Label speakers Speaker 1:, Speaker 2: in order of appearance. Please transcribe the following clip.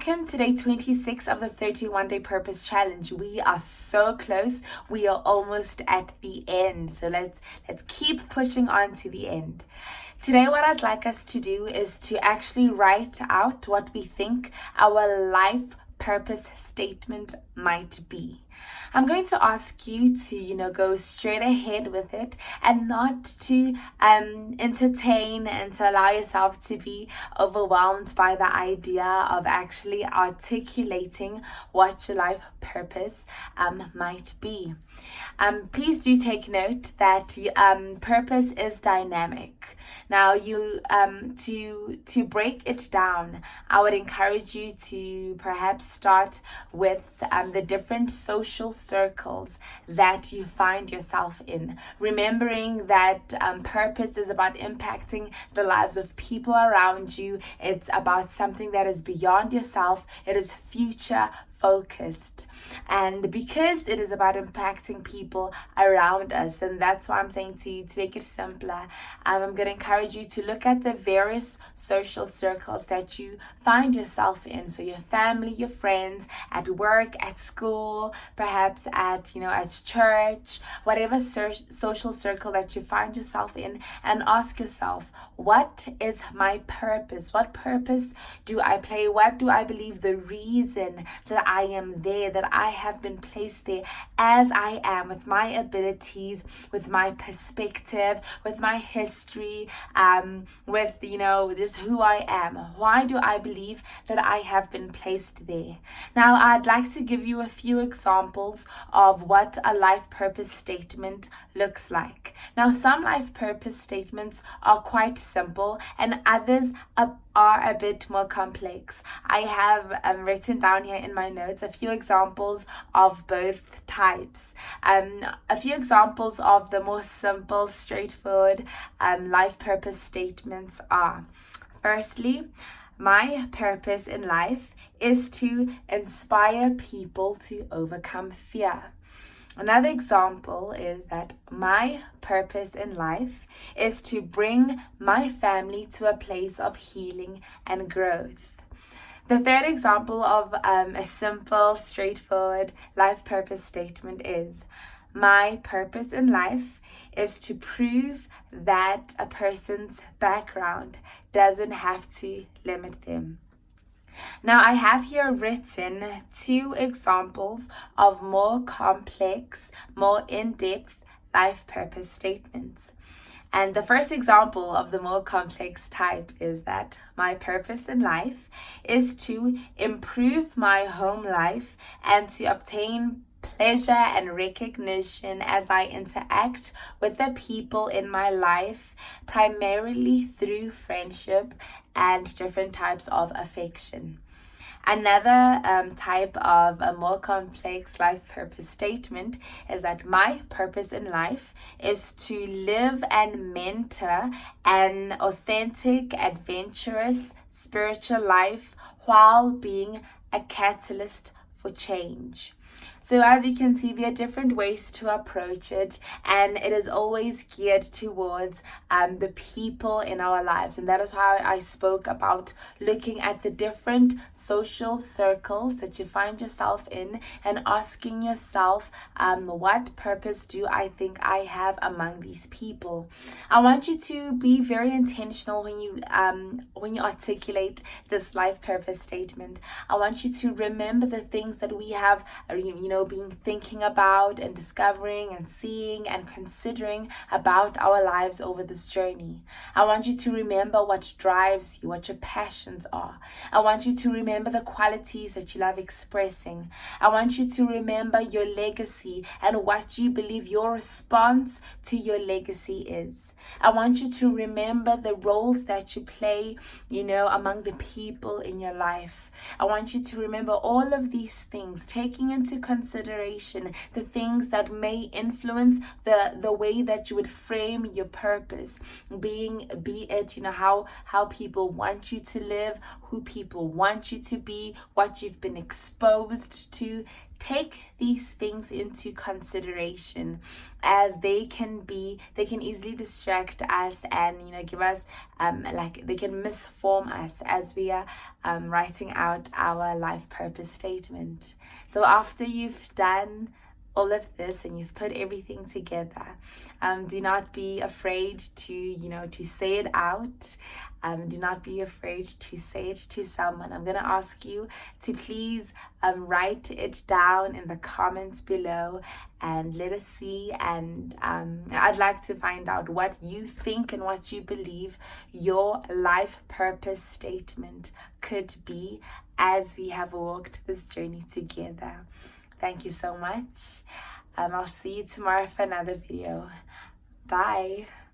Speaker 1: welcome to day 26 of the 31-day purpose challenge. We are so close. We are almost at the end. So let's keep pushing on to the end. Today, what I'd like us to do is to actually write out what we think our life purpose statement might be. I'm going to ask you to, go straight ahead with it and not to entertain and to allow yourself to be overwhelmed by the idea of actually articulating what your life purpose might be. Please do take note that purpose is dynamic. Now, to break it down, I would encourage you to perhaps start with the different social circles that you find yourself in. Remembering that purpose is about impacting the lives of people around you. It's about something that is beyond yourself. It is future focused, and because it is about impacting people around us, and that's why I'm saying to make it simpler, I'm going to encourage you to look at the various social circles that you find yourself in. So your family, your friends, at work, at school, perhaps at church, whatever social circle that you find yourself in, and ask yourself, what is my purpose? What purpose do I play? What do I believe the reason that I am there, that I have been placed there as I am, with my abilities, with my perspective, with my history, with just who I am? Why do I believe that I have been placed there? Now, I'd like to give you a few examples of what a life purpose statement looks like. Now, some life purpose statements are quite simple and others are a bit more complex. I have written down here in my notes a few examples of both types. A few examples of the more simple, straightforward life purpose statements are: firstly, my purpose in life is to inspire people to overcome fear. Another example is that my purpose in life is to bring my family to a place of healing and growth. The third example of a simple, straightforward life purpose statement is: my purpose in life is to prove that a person's background doesn't have to limit them. Now, I have here written two examples of more complex, more in-depth life purpose statements. And the first example of the more complex type is that my purpose in life is to improve my home life and to obtain pleasure and recognition as I interact with the people in my life, primarily through friendship and different types of affection. Another type of a more complex life purpose statement is that my purpose in life is to live and mentor an authentic, adventurous, spiritual life while being a catalyst for change. So as you can see, there are different ways to approach it, and it is always geared towards the people in our lives. And that is why I spoke about looking at the different social circles that you find yourself in and asking yourself, what purpose do I think I have among these people? I want you to be very intentional when you articulate this life purpose statement. I want you to remember the things that we have been thinking about and discovering and seeing and considering about our lives over this journey. I want you to remember what drives you, what your passions are. I want you to remember the qualities that you love expressing. I want you to remember your legacy and what you believe your response to your legacy is. I want you to remember the roles that you play, among the people in your life. I want you to remember all of these things, taking into consideration consideration the things that may influence the way that you would frame your purpose, be it, how people want you to live, who people want you to be, what you've been exposed to. Take these things into consideration, as they can easily distract us and give us they can misform us as we are writing out our life purpose statement. So after you've done all of this and you've put everything together, do not be afraid to say it out. Do not be afraid to say it to someone. I'm going to ask you to please write it down in the comments below and let us see. And I'd like to find out what you think and what you believe your life purpose statement could be as we have walked this journey together. Thank you so much. I'll see you tomorrow for another video. Bye.